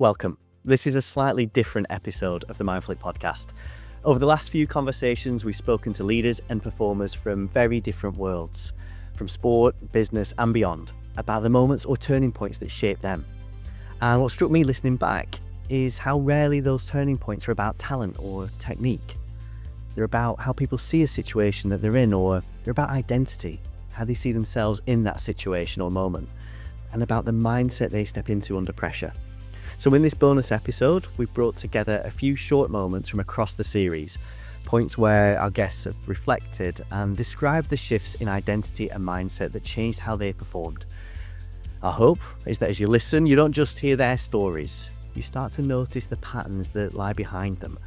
Welcome. This is a slightly different episode of the Mindflick Podcast. Over the last few conversations, we've spoken to leaders and performers from very different worlds, from sport, business and beyond, about the moments or turning points that shaped them. And what struck me listening back is how rarely those turning points are about talent or technique. They're about how people see a situation that they're in, or they're about identity, how they see themselves in that situation or moment, and about the mindset they step into under pressure. So in this bonus episode, we've brought together a few short moments from across the series, points where our guests have reflected and described the shifts in identity and mindset that changed how they performed. Our hope is that as you listen, you don't just hear their stories, you start to notice the patterns that lie behind them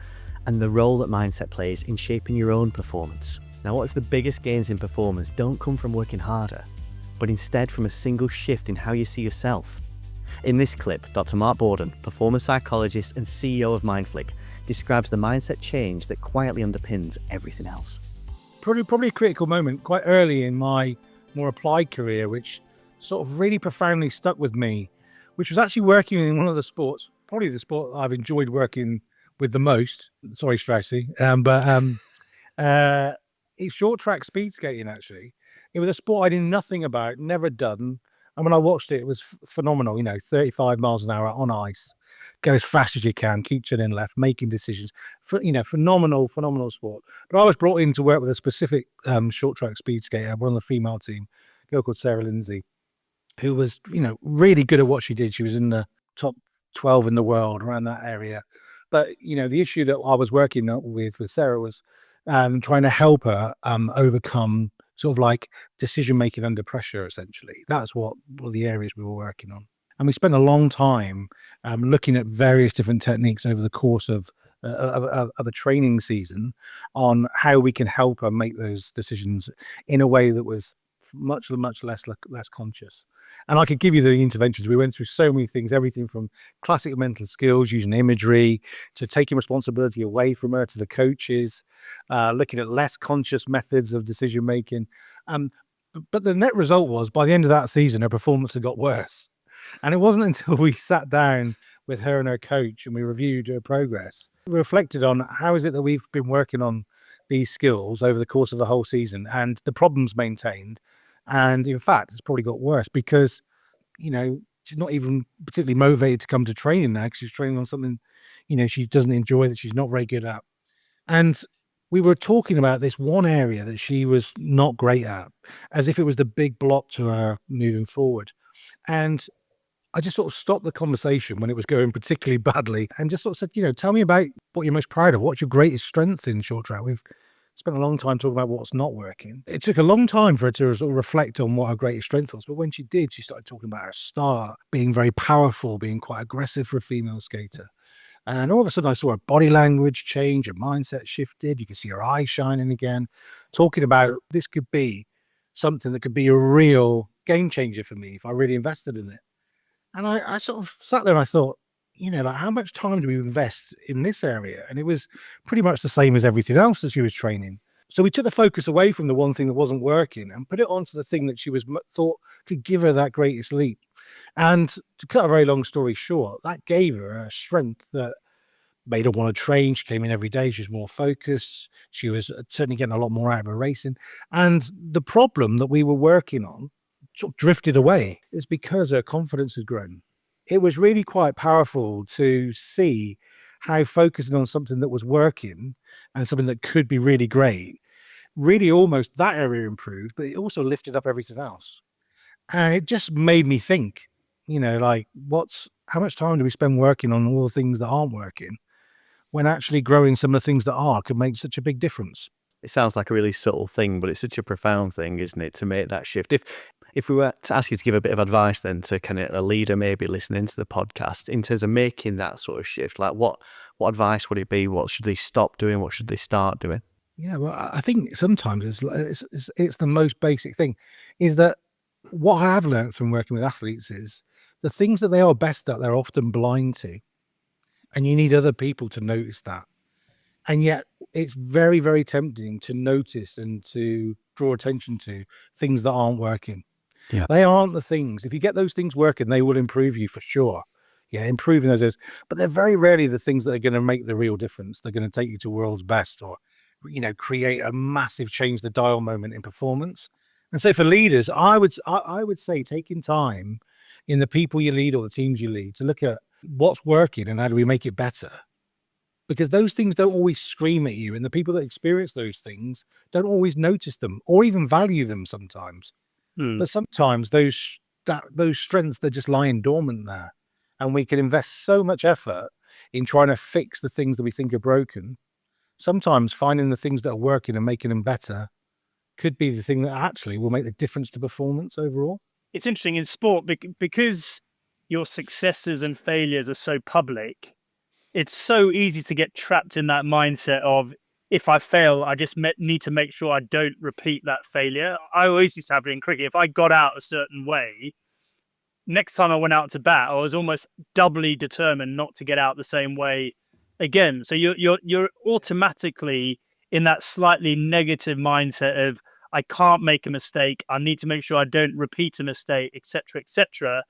and the role that mindset plays in shaping your own performance. Now, what if the biggest gains in performance don't come from working harder, but instead from a single shift in how you see yourself? In this clip, Dr. Mark Bawden, performance psychologist and CEO of Mindflick, describes the mindset change that quietly underpins everything else. Probably a critical moment quite early in my more applied career, which sort of really profoundly stuck with me, which was actually working in one of the sports, probably the sport I've enjoyed working with the most. Sorry, Straussy. It's short track speed skating, actually. It was a sport I knew nothing about, never done. And when I watched it, it was phenomenal, 35 miles an hour on ice, go as fast as you can, keep turning left, making decisions, phenomenal sport. But I was brought in to work with a specific short track speed skater, one on the female team, a girl called Sarah Lindsay, who was, really good at what she did. She was in the top 12 in the world, around that area. But, the issue that I was working with Sarah was trying to help her overcome sort of like decision making under pressure. Essentially, that's what were the areas we were working on, and we spent a long time looking at various different techniques over the course of a training season on how we can help her make those decisions in a way that was much less conscious. And I could give you the interventions. We went through so many things, everything from classic mental skills, using imagery, to taking responsibility away from her, to the coaches, looking at less conscious methods of decision making. But the net result was, by the end of that season, her performance had got worse. And it wasn't until we sat down with her and her coach and we reviewed her progress, we reflected on how is it that we've been working on these skills over the course of the whole season, and the problems maintained. And in fact, it's probably got worse because, she's not even particularly motivated to come to training now, because she's training on something, she doesn't enjoy, that she's not very good at. And we were talking about this one area that she was not great at, as if it was the big block to her moving forward. And I just sort of stopped the conversation when it was going particularly badly and just sort of said, tell me about what you're most proud of. What's your greatest strength in short track? We've spent a long time talking about what's not working. It took a long time for her to sort of reflect on what her greatest strength was. But when she did, she started talking about her start, being very powerful, being quite aggressive for a female skater. And all of a sudden I saw her body language change, her mindset shifted. You could see her eyes shining again, talking about this could be something that could be a real game changer for me if I really invested in it. And I sort of sat there and I thought, how much time do we invest in this area? And it was pretty much the same as everything else that she was training. So we took the focus away from the one thing that wasn't working and put it onto the thing that she was thought could give her that greatest leap. And to cut a very long story short, that gave her a strength that made her want to train. She came in every day. She was more focused. She was certainly getting a lot more out of her racing. And the problem that we were working on sort of drifted away. It's because her confidence has grown. It was really quite powerful to see how focusing on something that was working and something that could be really great, really almost that area improved, but it also lifted up everything else. And it just made me think, how much time do we spend working on all the things that aren't working when actually growing some of the things that are could make such a big difference? It sounds like a really subtle thing, but it's such a profound thing, isn't it, to make that shift? If we were to ask you to give a bit of advice then to kind of a leader maybe listening to the podcast in terms of making that sort of shift, like what advice would it be? What should they stop doing? What should they start doing? Yeah, well, I think sometimes it's the most basic thing, is that what I have learned from working with athletes is the things that they are best at, they're often blind to. And you need other people to notice that. And yet it's very, very tempting to notice and to draw attention to things that aren't working. Yeah. They aren't the things. If you get those things working, they will improve you for sure. Yeah, improving those areas. But they're very rarely the things that are going to make the real difference. They're going to take you to world's best or, create a massive change the dial moment in performance. And so for leaders, I would say taking time in the people you lead or the teams you lead to look at what's working and how do we make it better. Because those things don't always scream at you, and the people that experience those things don't always notice them or even value them sometimes. But sometimes those strengths, they're just lying dormant there, and we can invest so much effort in trying to fix the things that we think are broken. Sometimes finding the things that are working and making them better could be the thing that actually will make the difference to performance overall. It's interesting in sport because your successes and failures are so public. It's so easy to get trapped in that mindset of, if I fail, I just need to make sure I don't repeat that failure. I always used to have it in cricket. If I got out a certain way, next time I went out to bat, I was almost doubly determined not to get out the same way again. So you're automatically in that slightly negative mindset of, I can't make a mistake. I need to make sure I don't repeat a mistake, etc., etc.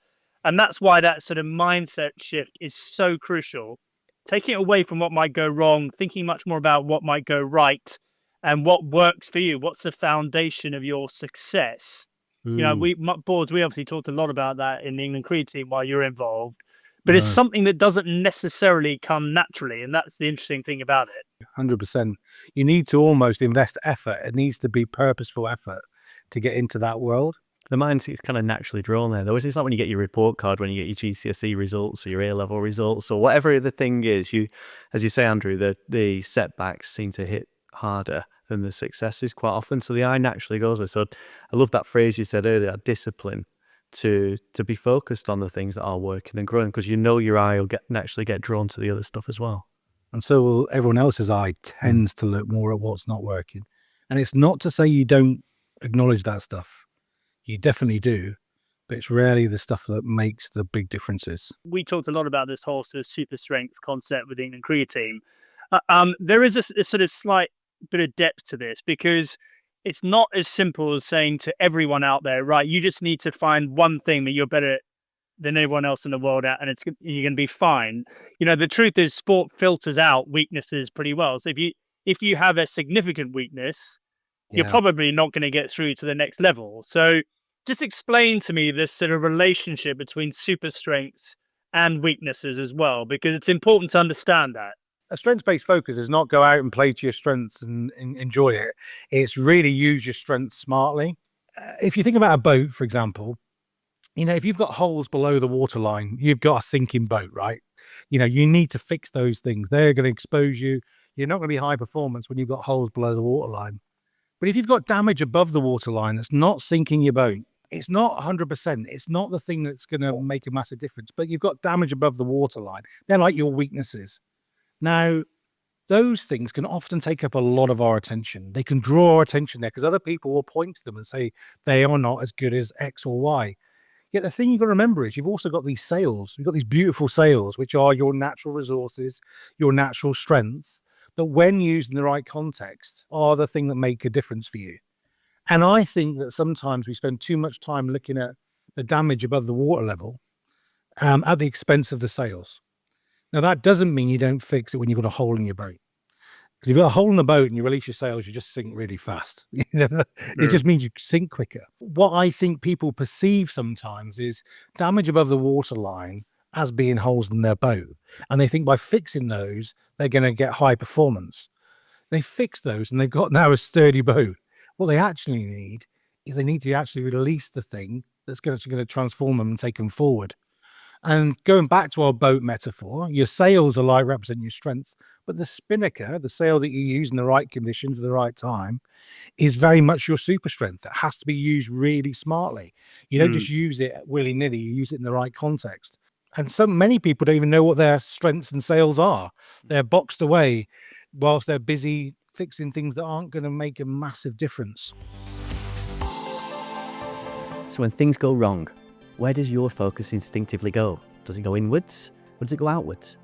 And that's why that sort of mindset shift is so crucial. Taking it away from what might go wrong, thinking much more about what might go right and what works for you. What's the foundation of your success? We obviously talked a lot about that in the England cricket team while you're involved, but it's something that doesn't necessarily come naturally. And that's the interesting thing about it. 100%. You need to almost invest effort. It needs to be purposeful effort to get into that world. The mindset's kind of naturally drawn there, though. It's like when you get your report card, when you get your GCSE results or your A-level results or whatever the thing is, as you say, Andrew, the setbacks seem to hit harder than the successes quite often. So the eye naturally goes there. So I love that phrase you said earlier, discipline, to be focused on the things that are working and growing, because your eye will naturally get drawn to the other stuff as well. And so everyone else's eye tends to look more at what's not working. And it's not to say you don't acknowledge that stuff. You definitely do, but it's rarely the stuff that makes the big differences. We talked a lot about this whole sort of super strength concept with the England cricket team. There is a sort of slight bit of depth to this, because it's not as simple as saying to everyone out there, right, you just need to find one thing that you're better at than everyone else in the world at, and you're going to be fine. The truth is, sport filters out weaknesses pretty well. So if you have a significant weakness, you're probably not going to get through to the next level. So just explain to me this sort of relationship between super strengths and weaknesses as well, because it's important to understand that. A strengths-based focus is not go out and play to your strengths and enjoy it. It's really use your strengths smartly. If you think about a boat, for example, if you've got holes below the waterline, you've got a sinking boat, right? You need to fix those things. They're going to expose you. You're not going to be high performance when you've got holes below the waterline. But if you've got damage above the waterline that's not sinking your boat, it's not 100%. It's not the thing that's going to make a massive difference, but you've got damage above the waterline. They're like your weaknesses. Now, those things can often take up a lot of our attention. They can draw our attention there because other people will point to them and say they are not as good as X or Y. Yet the thing you've got to remember is you've also got these sails. You've got these beautiful sails, which are your natural resources, your natural strengths, that when used in the right context are the thing that make a difference for you. And I think that sometimes we spend too much time looking at the damage above the water level at the expense of the sails. Now, that doesn't mean you don't fix it when you've got a hole in your boat. Because if you've got a hole in the boat and you release your sails, you just sink really fast. It just means you sink quicker. What I think people perceive sometimes is damage above the waterline as being holes in their boat. And they think by fixing those, they're going to get high performance. They fix those and they've got now a sturdy boat. What they actually need is they need to actually release the thing that's going to transform them and take them forward. And going back to our boat metaphor, your sails are like represent your strengths, but the spinnaker, the sail that you use in the right conditions at the right time, is very much your super strength. It has to be used really smartly. You don't just use it willy-nilly, you use it in the right context. And many people don't even know what their strengths and sails are. They're boxed away whilst they're busy fixing things that aren't going to make a massive difference. So when things go wrong, where does your focus instinctively go? Does it go inwards or does it go outwards?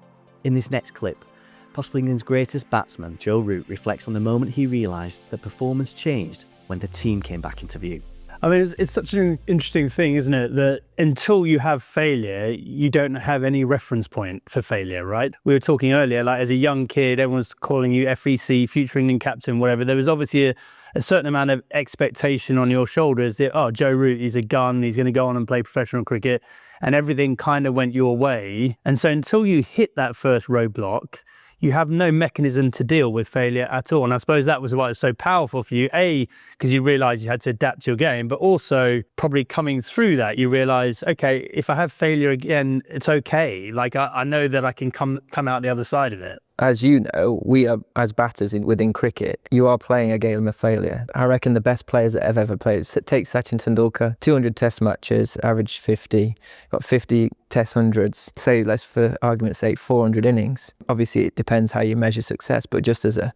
In this next clip, possibly England's greatest batsman, Joe Root, reflects on the moment he realised that performance changed when the team came back into view. I mean, it's such an interesting thing, isn't it? That until you have failure, you don't have any reference point for failure, right? We were talking earlier, like as a young kid, everyone's calling you FEC, future England captain, whatever. There was obviously a certain amount of expectation on your shoulders that, oh, Joe Root, he's a gun, he's going to go on and play professional cricket, and everything kind of went your way. And so until you hit that first roadblock, you have no mechanism to deal with failure at all. And I suppose that was why it's so powerful for you, A, because you realised you had to adapt your game, but also probably coming through that, you realise, okay, if I have failure again, it's okay. Like I know that I can come out the other side of it. As you know, we are, as batters within cricket, you are playing a game of failure. I reckon the best players that have ever played, take Sachin Tendulkar, 200 test matches, averaged 50, got 50 test hundreds, say, let's for argument's sake, 400 innings. Obviously, it depends how you measure success, but just as a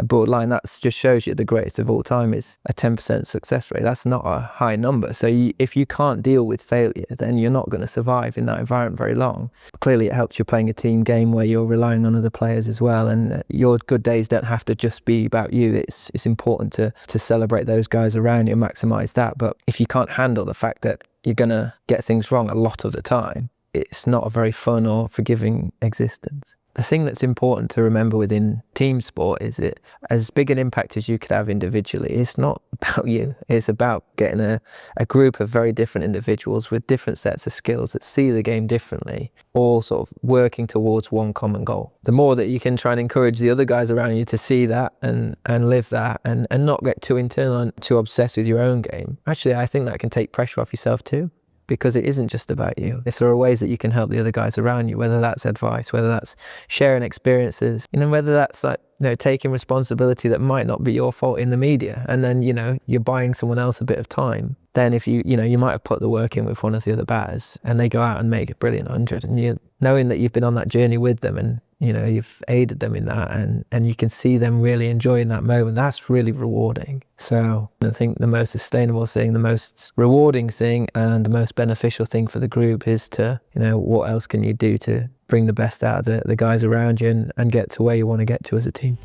broad line, that just shows you the greatest of all time is a 10% success rate. That's not a high number. So if you can't deal with failure, then you're not going to survive in that environment very long. Clearly, it helps you playing a team game where you're relying on other players as well, and your good days don't have to just be about you. It's important to celebrate those guys around you and maximise that. But if you can't handle the fact that you're going to get things wrong a lot of the time, it's not a very fun or forgiving existence. The thing that's important to remember within team sport is that as big an impact as you could have individually, it's not about you. It's about getting a group of very different individuals with different sets of skills that see the game differently, all sort of working towards one common goal. The more that you can try and encourage the other guys around you to see that and live that and not get too internal and too obsessed with your own game, actually, I think that can take pressure off yourself too. Because it isn't just about you. If there are ways that you can help the other guys around you, whether that's advice, whether that's sharing experiences, whether that's like, taking responsibility that might not be your fault in the media, and then, you're buying someone else a bit of time, then if you might have put the work in with one of the other batters and they go out and make a brilliant 100, and you knowing that you've been on that journey with them and you've aided them in that, and you can see them really enjoying that moment, that's really rewarding. So I think the most sustainable thing, the most rewarding thing, and the most beneficial thing for the group is to, what else can you do to bring the best out of the guys around you and get to where you want to get to as a team.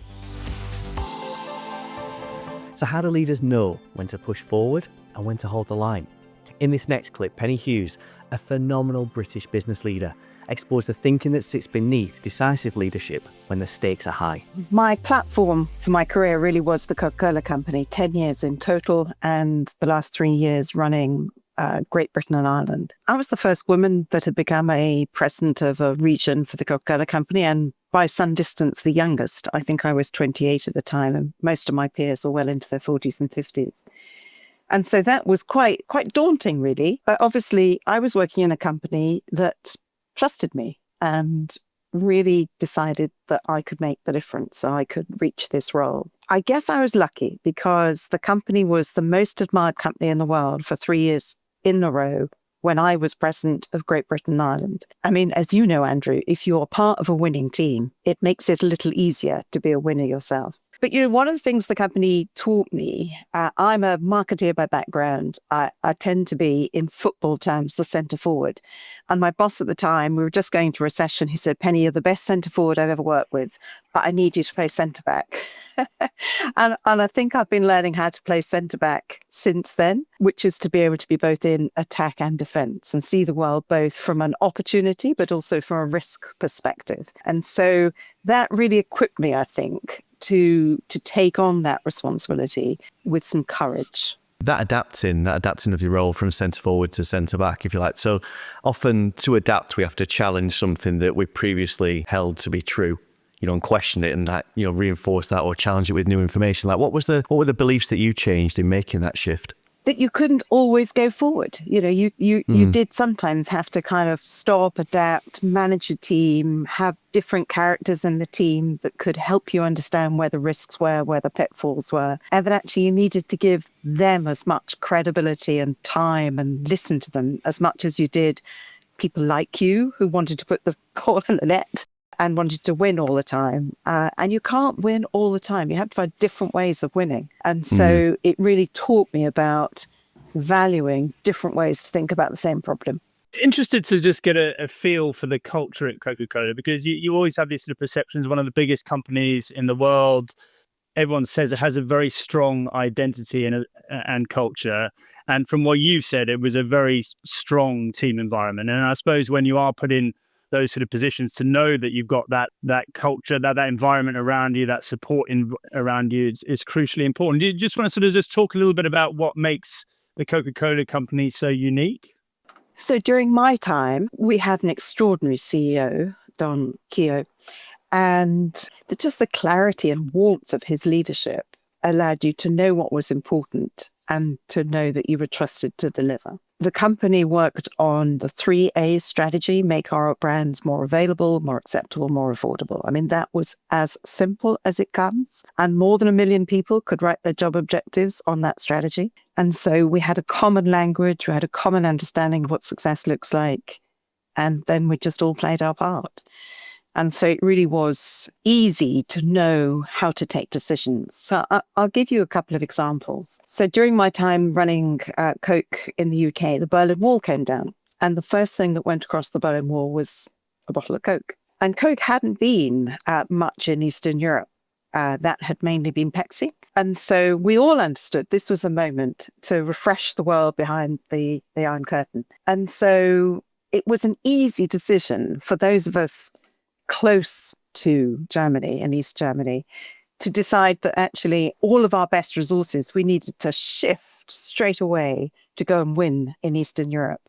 So how do leaders know when to push forward and when to hold the line? In this next clip, Penny Hughes, a phenomenal British business leader, explores the thinking that sits beneath decisive leadership when the stakes are high. My platform for my career really was the Coca-Cola Company, 10 years in total, and the last 3 years running Great Britain and Ireland. I was the first woman that had become a president of a region for the Coca-Cola Company, and by some distance the youngest. I think I was 28 at the time, and most of my peers were well into their 40s and 50s. And so that was quite daunting, really. But obviously, I was working in a company that trusted me and really decided that I could make the difference, so I could reach this role. I guess I was lucky because the company was the most admired company in the world for 3 years in a row when I was president of Great Britain and Ireland. I mean, as you know, Andrew, if you're part of a winning team, it makes it a little easier to be a winner yourself. But, one of the things the company taught me, I'm a marketeer by background. I tend to be, in football terms, the centre forward. And my boss at the time, we were just going through a session. He said, "Penny, you're the best centre forward I've ever worked with, but I need you to play centre back." and I think I've been learning how to play centre back since then, which is to be able to be both in attack and defence and see the world both from an opportunity, but also from a risk perspective. And so that really equipped me, I think, to take on that responsibility with some courage. That adapting of your role from centre forward to centre back, if you like. So often to adapt, we have to challenge something that we previously held to be true, and question it and that, reinforce that or challenge it with new information. Like what were the beliefs that you changed in making that shift? That you couldn't always go forward. You did sometimes have to kind of stop, adapt, manage a team, have different characters in the team that could help you understand where the risks were, where the pitfalls were. And that actually you needed to give them as much credibility and time and listen to them as much as you did people like you who wanted to put the ball in the net and wanted to win all the time. And you can't win all the time. You have to find different ways of winning. And so it really taught me about valuing different ways to think about the same problem. Interested to just get a feel for the culture at Coca-Cola, because you always have these sort of perceptions, one of the biggest companies in the world. Everyone says it has a very strong identity and culture. And from what you said, it was a very strong team environment. And I suppose when you are put in those sort of positions, to know that you've got that culture, that environment around you, that support around you is crucially important. Do you just want to sort of just talk a little bit about what makes the Coca-Cola company so unique? So during my time, we had an extraordinary CEO, Don Keogh, and just the clarity and warmth of his leadership allowed you to know what was important and to know that you were trusted to deliver. The company worked on the 3A strategy, make our brands more available, more acceptable, more affordable. I mean, that was as simple as it comes. And more than 1 million people could write their job objectives on that strategy. And so we had a common language, we had a common understanding of what success looks like. And then we just all played our part. And so it really was easy to know how to take decisions. So I'll give you a couple of examples. So during my time running Coke in the UK, the Berlin Wall came down. And the first thing that went across the Berlin Wall was a bottle of Coke. And Coke hadn't been much in Eastern Europe. That had mainly been Pepsi. And so we all understood this was a moment to refresh the world behind the Iron Curtain. And so it was an easy decision for those of us close to Germany and East Germany to decide that actually all of our best resources we needed to shift straight away to go and win in Eastern Europe.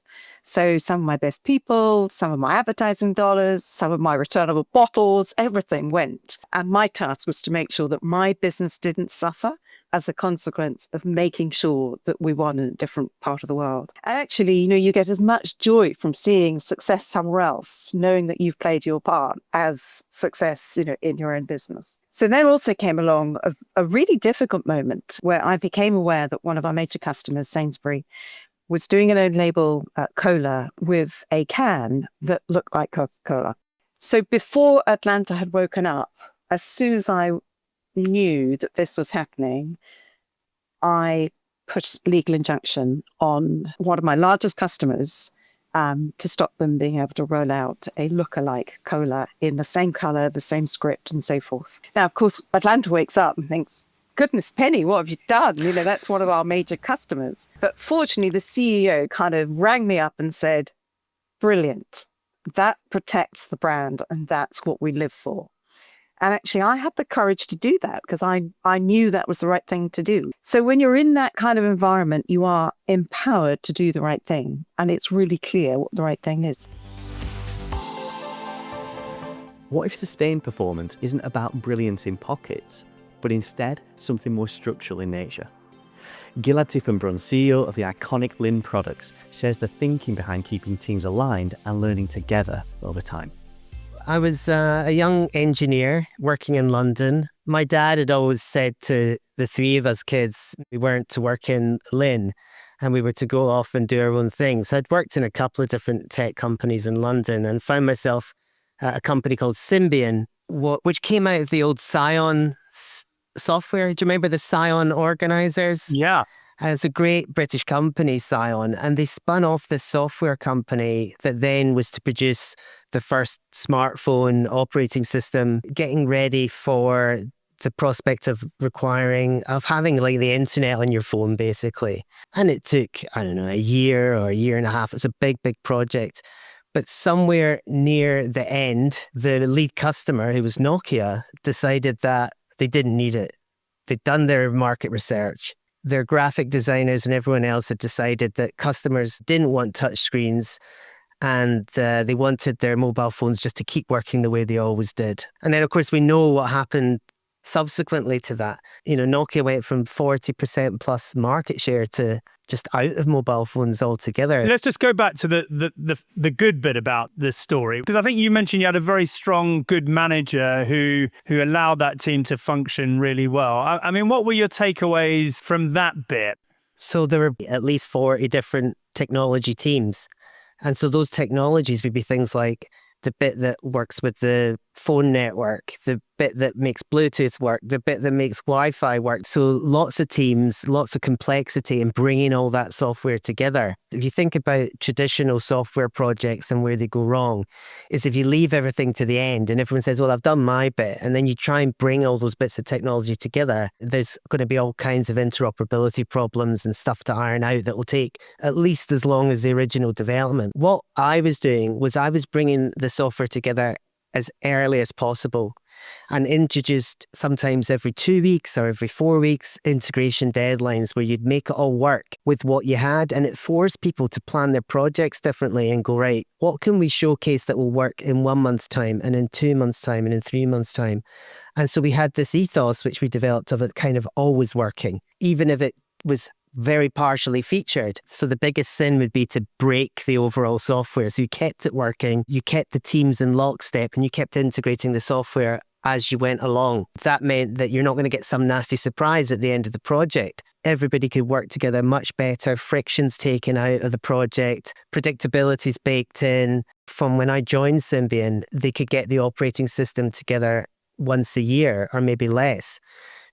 So some of my best people, some of my advertising dollars, some of my returnable bottles, everything went. And my task was to make sure that my business didn't suffer as a consequence of making sure that we won in a different part of the world. And actually, you get as much joy from seeing success somewhere else, knowing that you've played your part, as success, in your own business. So then also came along a really difficult moment where I became aware that one of our major customers, Sainsbury, was doing an own label cola with a can that looked like Coca-Cola. So before Atlanta had woken up, as soon as I knew that this was happening, I put legal injunction on one of my largest customers to stop them being able to roll out a look-alike cola in the same color, the same script, and so forth. Now, of course, Atlanta wakes up and thinks, goodness, Penny, what have you done? That's one of our major customers. But fortunately, the CEO kind of rang me up and said, brilliant. That protects the brand, and that's what we live for. And actually, I had the courage to do that because I knew that was the right thing to do. So when you're in that kind of environment, you are empowered to do the right thing. And it's really clear what the right thing is. What if sustained performance isn't about brilliance in pockets, but instead something more structural in nature? Gilad Tiefenbrunn, CEO of the iconic Lin products, shares the thinking behind keeping teams aligned and learning together over time. I was a young engineer working in London. My dad had always said to the three of us kids, we weren't to work in Lin and we were to go off and do our own things. I'd worked in a couple of different tech companies in London and found myself at a company called Symbian, which came out of the old Scion software. Do you remember the Scion organizers? Yeah. It's a great British company, Scion, and they spun off this software company that then was to produce the first smartphone operating system, getting ready for the prospect of having like the internet on your phone, basically. And it took, I don't know, a year or a year and a half. It's a big, big project. But somewhere near the end, the lead customer, who was Nokia, decided that they didn't need it. They'd done their market research. Their graphic designers and everyone else had decided that customers didn't want touchscreens and they wanted their mobile phones just to keep working the way they always did. And then, of course, we know what happened subsequently to that. Nokia went from 40% plus market share to just out of mobile phones altogether. Let's just go back to the good bit about this story, because I think you mentioned you had a very strong, good manager who allowed that team to function really well. I mean, what were your takeaways from that bit? So there were at least 40 different technology teams. And so those technologies would be things like the bit that works with the phone network, the bit that makes Bluetooth work, the bit that makes Wi-Fi work. So lots of teams, lots of complexity in bringing all that software together. If you think about traditional software projects and where they go wrong, is if you leave everything to the end and everyone says, well, I've done my bit, and then you try and bring all those bits of technology together, there's going to be all kinds of interoperability problems and stuff to iron out that will take at least as long as the original development. What I was doing was I was bringing the software together as early as possible and introduced sometimes every 2 weeks or every 4 weeks integration deadlines where you'd make it all work with what you had, and it forced people to plan their projects differently and go, right, what can we showcase that will work in 1 month's time and in 2 months' time and in 3 months' time? And so we had this ethos which we developed of it kind of always working, even if it was very partially featured. So the biggest sin would be to break the overall software. So you kept it working, you kept the teams in lockstep, and you kept integrating the software as you went along. That meant that you're not going to get some nasty surprise at the end of the project. Everybody could work together much better, frictions taken out of the project, predictability's baked in. From when I joined Symbian, they could get the operating system together once a year or maybe less,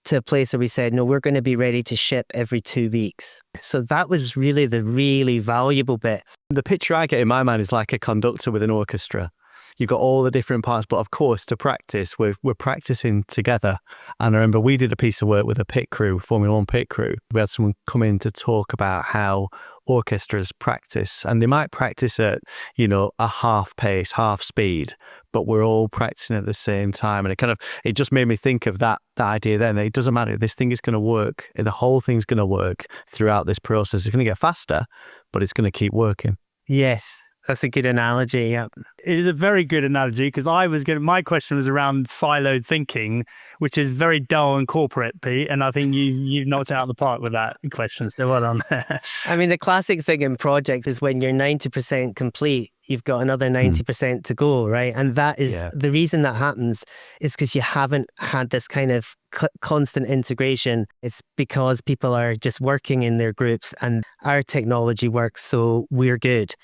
to a place where we said, no, we're going to be ready to ship every 2 weeks. So that was really the really valuable bit. The picture I get in my mind is like a conductor with an orchestra. You've got all the different parts, but of course, to practice, we're practicing together. And I remember we did a piece of work with a pit crew, Formula One pit crew. We had someone come in to talk about how orchestras practice, and they might practice at, a half pace, half speed, but we're all practicing at the same time. And it just made me think of that idea then. It doesn't matter. This thing is going to work. The whole thing's going to work throughout this process. It's going to get faster, but it's going to keep working. Yes. That's a good analogy. Yeah. It is a very good analogy, because my question was around siloed thinking, which is very dull and corporate, Pete. And I think you knocked it out of the park with that question. So well done there. I mean, the classic thing in projects is when you're 90% complete, you've got another 90% to go, right? And that is the reason that happens is because you haven't had this kind of constant integration. It's because people are just working in their groups and our technology works, so we're good.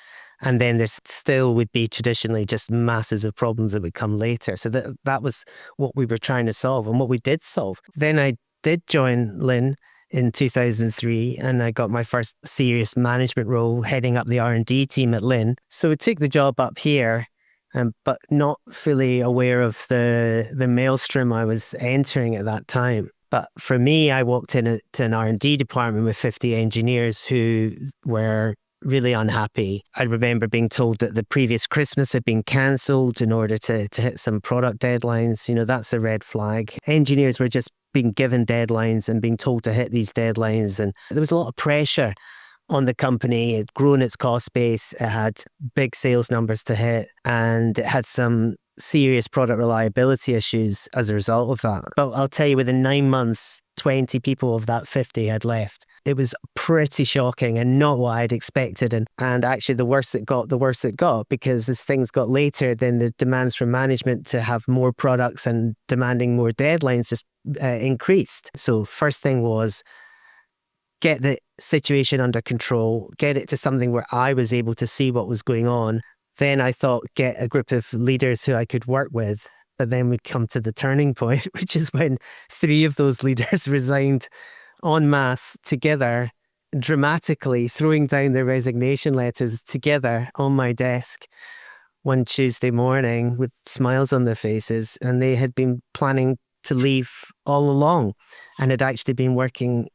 And then there still would be traditionally just masses of problems that would come later. So that was what we were trying to solve and what we did solve. Then I did join Lynn in 2003 and I got my first serious management role heading up the R&D team at Lynn. So I took the job up here, but not fully aware of the maelstrom I was entering at that time. But for me, I walked into an R&D department with 50 engineers who were really unhappy. I remember being told that the previous Christmas had been cancelled in order to hit some product deadlines. That's a red flag. Engineers were just being given deadlines and being told to hit these deadlines. And there was a lot of pressure on the company. It had grown its cost base. It had big sales numbers to hit, and it had some serious product reliability issues as a result of that. But I'll tell you, within 9 months, 20 people of that 50 had left. It was pretty shocking and not what I'd expected. And actually, the worse it got, because as things got later, then the demands from management to have more products and demanding more deadlines just increased. So first thing was get the situation under control, get it to something where I was able to see what was going on. Then I thought, get a group of leaders who I could work with. But then we'd come to the turning point, which is when 3 of those leaders resigned en masse together, dramatically throwing down their resignation letters together on my desk one Tuesday morning with smiles on their faces. And they had been planning to leave all along and had actually been working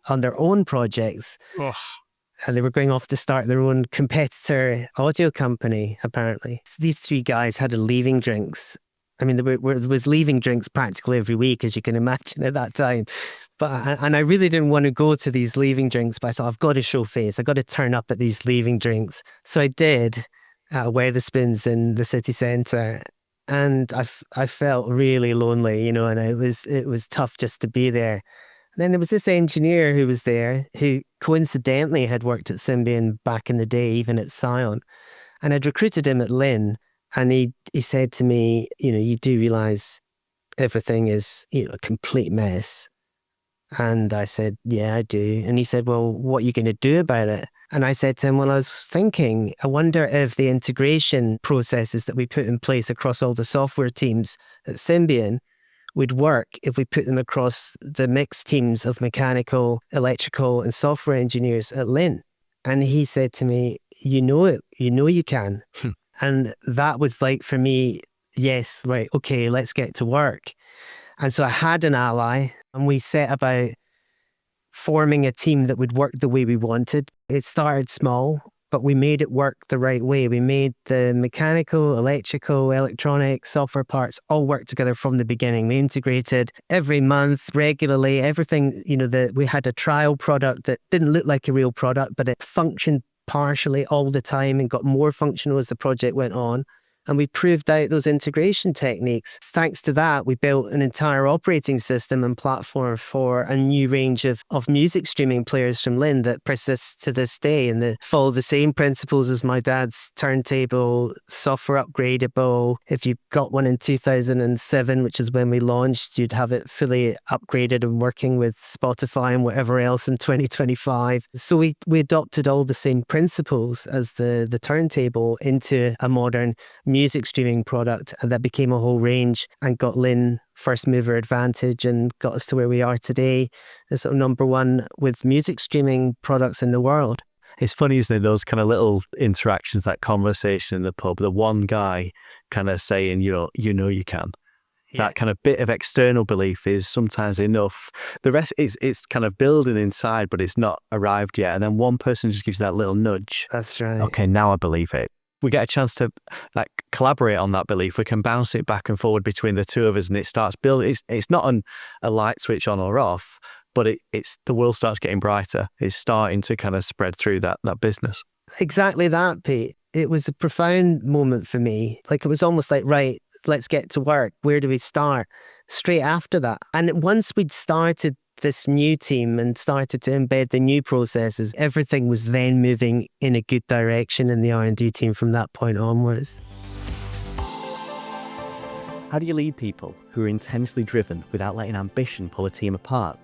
on their own projects. Oh. And they were going off to start their own competitor audio company, apparently. These 3 guys had a leaving drinks. I mean, there was leaving drinks practically every week, as you can imagine at that time. And I really didn't want to go to these leaving drinks, but I thought, I've got to show face. I've got to turn up at these leaving drinks. So I did at Wetherspoons in the city centre. And I felt really lonely, and it was tough just to be there. And then there was this engineer who was there who coincidentally had worked at Symbian back in the day, even at Scion. And I'd recruited him at Lynn. And he said to me, you do realise everything is a complete mess. And I said, yeah, I do. And he said, well, what are you going to do about it? And I said to him, well, I was thinking, I wonder if the integration processes that we put in place across all the software teams at Symbian would work if we put them across the mixed teams of mechanical, electrical and software engineers at Lynn. And he said to me, you know it, you can. And that was like, for me, yes, right, okay, let's get to work. And so I had an ally and we set about forming a team that would work the way we wanted. It started small, but we made it work the right way. We made the mechanical, electrical, electronic, software parts all work together from the beginning. We integrated every month, regularly, everything, that we had a trial product that didn't look like a real product, but it functioned partially all the time and got more functional as the project went on. And we proved out those integration techniques. Thanks to that, we built an entire operating system and platform for a new range of music streaming players from Lynn that persists to this day and that follow the same principles as my dad's turntable, software upgradable. If you got one in 2007, which is when we launched, you'd have it fully upgraded and working with Spotify and whatever else in 2025. So we adopted all the same principles as the turntable into a modern music streaming product, and that became a whole range and got Lynn first mover advantage and got us to where we are today as sort of number one with music streaming products in the world. It's funny, isn't it? Those kind of little interactions, that conversation in the pub, the one guy kind of saying, you know you can. Yeah. That kind of bit of external belief is sometimes enough. The rest is it's kind of building inside, but it's not arrived yet. And then one person just gives that little nudge. That's right. Okay, now I believe it. We get a chance to collaborate on that belief. We can bounce it back and forward between the two of us, and it starts building. It's not a light switch on or off, but it's the world starts getting brighter. It's starting to kind of spread through that business. Exactly that, Pete. It was a profound moment for me. Like, it was almost like, right, let's get to work. Where do we start? Straight after that. And once we'd started this new team and started to embed the new processes, everything was then moving in a good direction in the R&D team from that point onwards. How do you lead people who are intensely driven without letting ambition pull a team apart?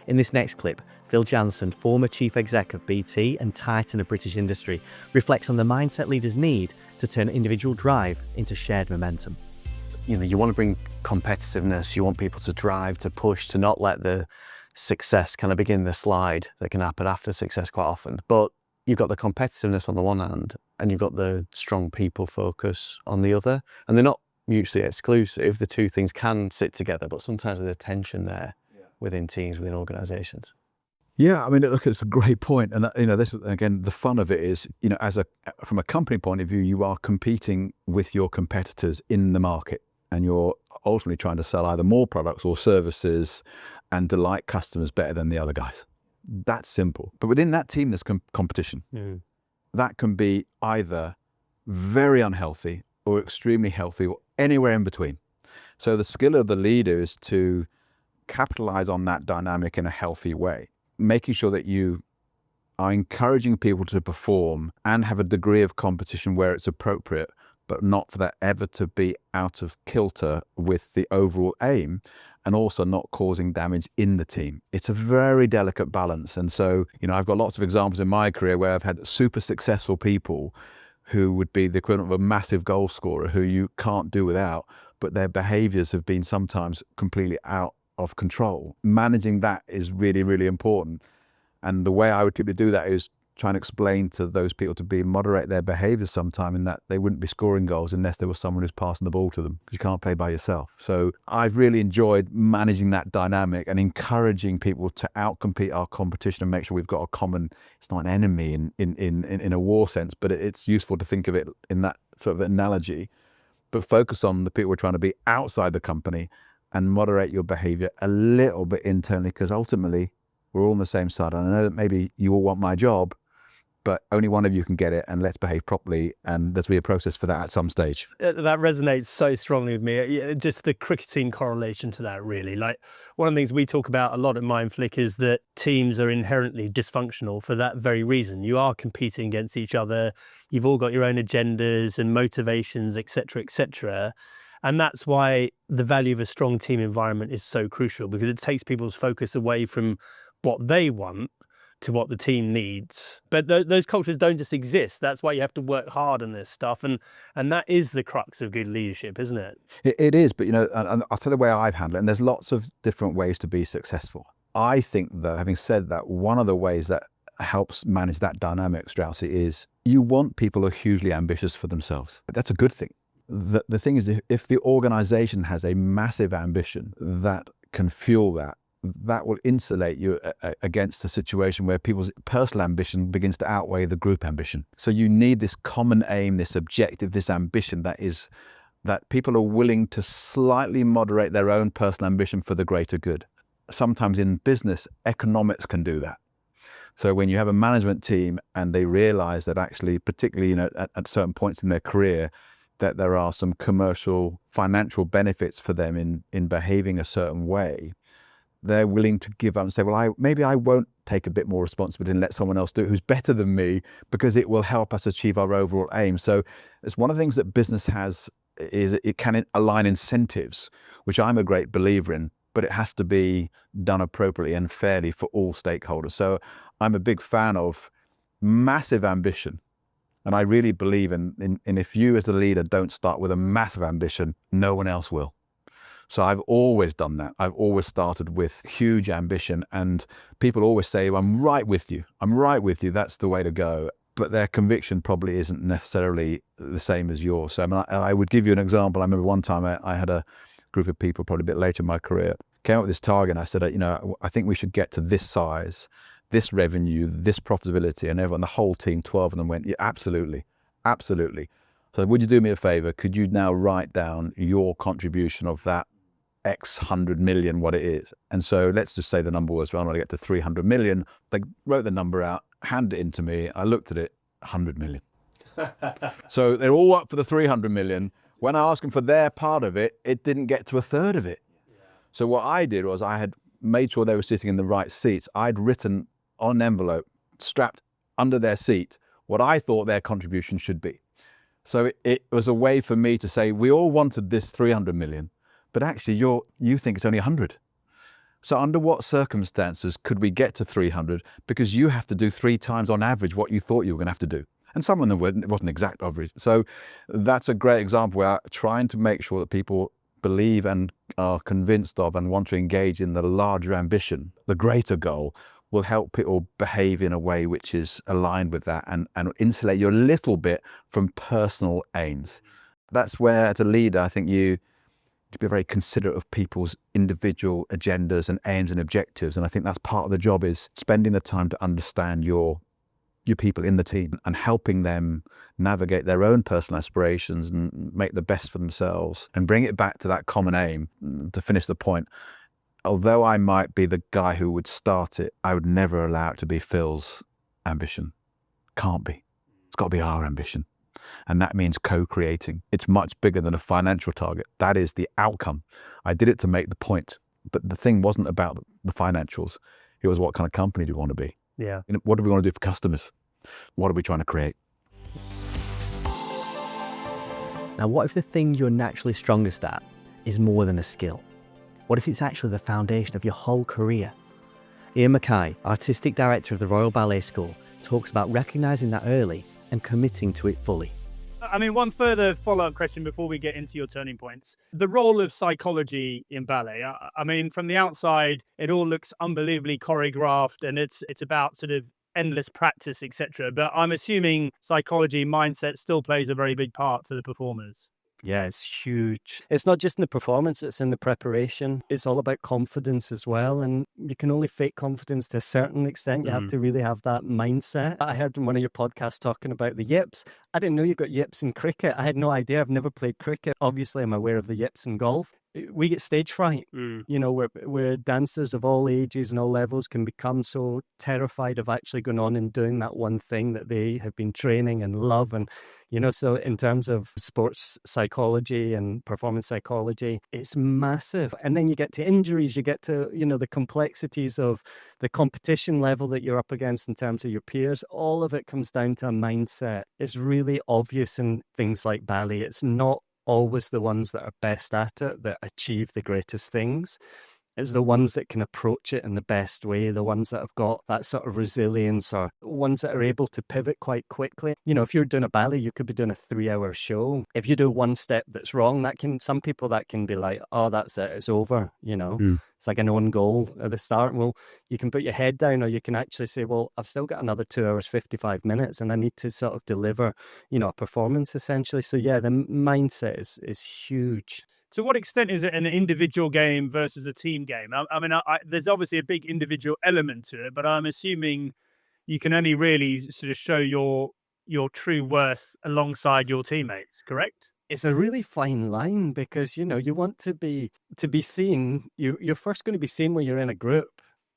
In this next clip, Phil Jansen, former chief exec of BT and titan of British industry, reflects on the mindset leaders need to turn individual drive into shared momentum. You want to bring competitiveness, you want people to drive, to push, to not let the success kind of begin the slide that can happen after success quite often. But you've got the competitiveness on the one hand and you've got the strong people focus on the other. And they're not mutually exclusive. The two things can sit together, but sometimes there's a tension there within teams, within organizations. Yeah, I mean, look, it's a great point. And, this, again, the fun of it is, from a company point of view, you are competing with your competitors in the market and you're ultimately trying to sell either more products or services and delight customers better than the other guys. That's simple. But within that team, there's competition. Mm. That can be either very unhealthy or extremely healthy or anywhere in between. So the skill of the leader is to capitalize on that dynamic in a healthy way, making sure that you are encouraging people to perform and have a degree of competition where it's appropriate, but not for that ever to be out of kilter with the overall aim, and also not causing damage in the team. It's a very delicate balance. And so, I've got lots of examples in my career where I've had super successful people who would be the equivalent of a massive goal scorer who you can't do without, but their behaviors have been sometimes completely out of control. Managing that is really, really important. And the way I would typically do that is try and explain to those people to moderate their behaviors sometime, in that they wouldn't be scoring goals unless there was someone who's passing the ball to them. You can't play by yourself. So I've really enjoyed managing that dynamic and encouraging people to outcompete our competition and make sure we've got a common, it's not an enemy in a war sense, but it's useful to think of it in that sort of analogy, but focus on the people we're trying to be outside the company and moderate your behavior a little bit internally, because ultimately we're all on the same side. And I know that maybe you all want my job, but only one of you can get it, and let's behave properly, and there's be a process for that at some stage. That resonates so strongly with me. Just the cricketing correlation to that, really. Like, one of the things we talk about a lot at Mindflick is that teams are inherently dysfunctional for that very reason. You are competing against each other. You've all got your own agendas and motivations, etc., etc. And that's why the value of a strong team environment is so crucial, because it takes people's focus away from what they want to what the team needs. But those cultures don't just exist. That's why you have to work hard on this stuff. And that is the crux of good leadership, isn't it? It is, but and I'll tell you the way I've handled it, and there's lots of different ways to be successful. I think, though, having said that, one of the ways that helps manage that dynamic, Straussy, is you want people who are hugely ambitious for themselves. That's a good thing. The thing is, if the organization has a massive ambition that can fuel that will insulate you against a situation where people's personal ambition begins to outweigh the group ambition. So you need this common aim, this objective, this ambition that people are willing to slightly moderate their own personal ambition for the greater good. Sometimes in business, economics can do that. So when you have a management team and they realize that actually, particularly at certain points in their career, that there are some commercial, financial benefits for them in behaving a certain way, they're willing to give up and say, well, maybe I won't take a bit more responsibility and let someone else do it who's better than me, because it will help us achieve our overall aim. So it's one of the things that business has, is it can align incentives, which I'm a great believer in, but it has to be done appropriately and fairly for all stakeholders. So I'm a big fan of massive ambition. And I really believe in if you as the leader don't start with a massive ambition, no one else will. So I've always done that. I've always started with huge ambition, and people always say, well, I'm right with you. I'm right with you. That's the way to go. But their conviction probably isn't necessarily the same as yours. So I would give you an example. I remember one time I had a group of people, probably a bit later in my career, came up with this target, and I said, I think we should get to this size, this revenue, this profitability, and everyone, the whole team, 12 of them went, yeah, absolutely, absolutely. So would you do me a favor? Could you now write down your contribution of that X 100 million, what it is? And so let's just say the number was, well, I want to get to 300 million. They wrote the number out, handed it in to me. I looked at it, 100 million. So they're all up for the 300 million. When I asked them for their part of it, it didn't get to a third of it. So what I did was I had made sure they were sitting in the right seats. I'd written on an envelope, strapped under their seat, what I thought their contribution should be. So it was a way for me to say, we all wanted this 300 million, but actually you think it's only 100. So under what circumstances could we get to 300? Because you have to do 3 times on average what you thought you were going to have to do. And some of them it wasn't exact average. So that's a great example where trying to make sure that people believe and are convinced of and want to engage in the larger ambition, the greater goal, will help people behave in a way which is aligned with that and insulate you a little bit from personal aims. That's where, as a leader, I think you to be very considerate of people's individual agendas and aims and objectives. And I think that's part of the job, is spending the time to understand your people in the team and helping them navigate their own personal aspirations and make the best for themselves and bring it back to that common aim. To finish the point, although I might be the guy who would start it, I would never allow it to be Phil's ambition. Can't be. It's got to be our ambition. And that means co-creating. It's much bigger than a financial target. That is the outcome. I did it to make the point, but the thing wasn't about the financials. It was, what kind of company do we want to be? Yeah. What do we want to do for customers? What are we trying to create? Now, what if the thing you're naturally strongest at is more than a skill? What if it's actually the foundation of your whole career? Ian Mackay, Artistic Director of the Royal Ballet School, talks about recognising that early and committing to it fully. I mean, one further follow-up question before we get into your turning points. The role of psychology in ballet. I mean, from the outside, it all looks unbelievably choreographed and it's about sort of endless practice, etc. But I'm assuming psychology, mindset still plays a very big part for the performers. Yeah, it's huge. It's not just in the performance, it's in the preparation. It's all about confidence as well. And you can only fake confidence to a certain extent. You have to really have that mindset. I heard in one of your podcasts talking about the yips. I didn't know you got yips in cricket. I had no idea. I've never played cricket. Obviously, I'm aware of the yips in golf. We get stage fright, you know, where dancers of all ages and all levels can become so terrified of actually going on and doing that one thing that they have been training and love. And, you know, so in terms of sports psychology and performance psychology, it's massive. And then you get to injuries, you get to, you know, the complexities of the competition level that you're up against in terms of your peers. All of it comes down to a mindset. It's really obvious in things like ballet. It's not always the ones that are best at it that achieve the greatest things. It's the ones that can approach it in the best way, the ones that have got that sort of resilience, or ones that are able to pivot quite quickly. You know, if you're doing a ballet, you could be doing a 3-hour show. If you do one step that's wrong, some people that can be like, oh, that's it, it's over, you know. It's like an own goal at the start. Well, you can put your head down, or you can actually say, well, I've still got another 2 hours, 55 minutes, and I need to sort of deliver, you know, a performance essentially. So yeah, the mindset is huge. To what extent is it an individual game versus a team game? I mean, there's obviously a big individual element to it, but I'm assuming you can only really sort of show your true worth alongside your teammates, correct? It's a really fine line, because, you know, you want to be seen. You're first going to be seen when you're in a group.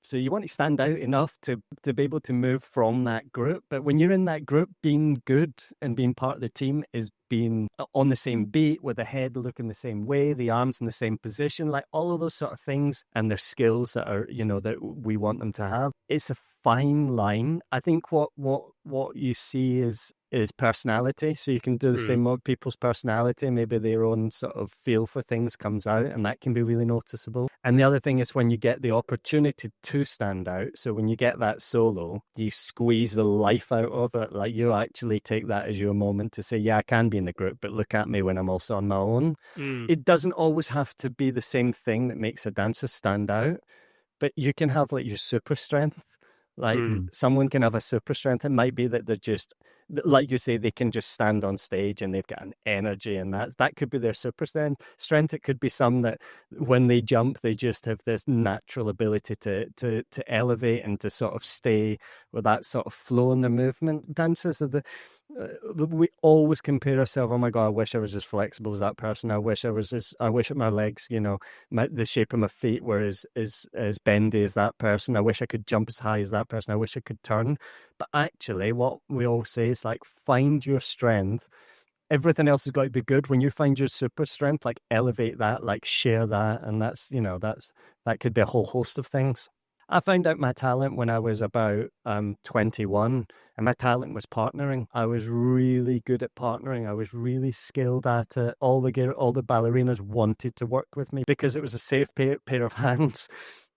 So you want to stand out enough to be able to move from that group. But when you're in that group, being good and being part of the team is being on the same beat, with the head looking the same way, the arms in the same position, like all of those sort of things, and their skills that are, you know, that we want them to have. It's a fine line. I think what you see is personality. So you can do the same with people's personality. Maybe their own sort of feel for things comes out, and that can be really noticeable. And the other thing is when you get the opportunity to stand out. So when you get that solo, you squeeze the life out of it. Like, you actually take that as your moment to say, yeah, I can be in the group, but look at me when I'm also on my own. It doesn't always have to be the same thing that makes a dancer stand out, but you can have like your super strength. Like someone can have a super strength. It might be that they're just, like you say, they can just stand on stage and they've got an energy, and that could be their super strength. It could be some that when they jump, they just have this natural ability to elevate and to sort of stay with that sort of flow in their movement. Dancers are we always compare ourselves. Oh my God, I wish I was as flexible as that person. I wish my legs, you know, the shape of my feet were as bendy as that person. I wish I could jump as high as that person. I wish I could turn. But actually, what we all say is like, find your strength. Everything else has got to be good. When you find your super strength, like elevate that, like share that. And that's, you know, that could be a whole host of things. I found out my talent when I was about 21, and my talent was partnering. I was really good at partnering. I was really skilled at it. All the ballerinas wanted to work with me because it was a safe pair of hands.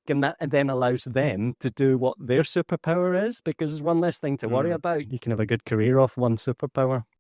And that then allows them to do what their superpower is, because there's one less thing to worry about. You can have a good career off one superpower.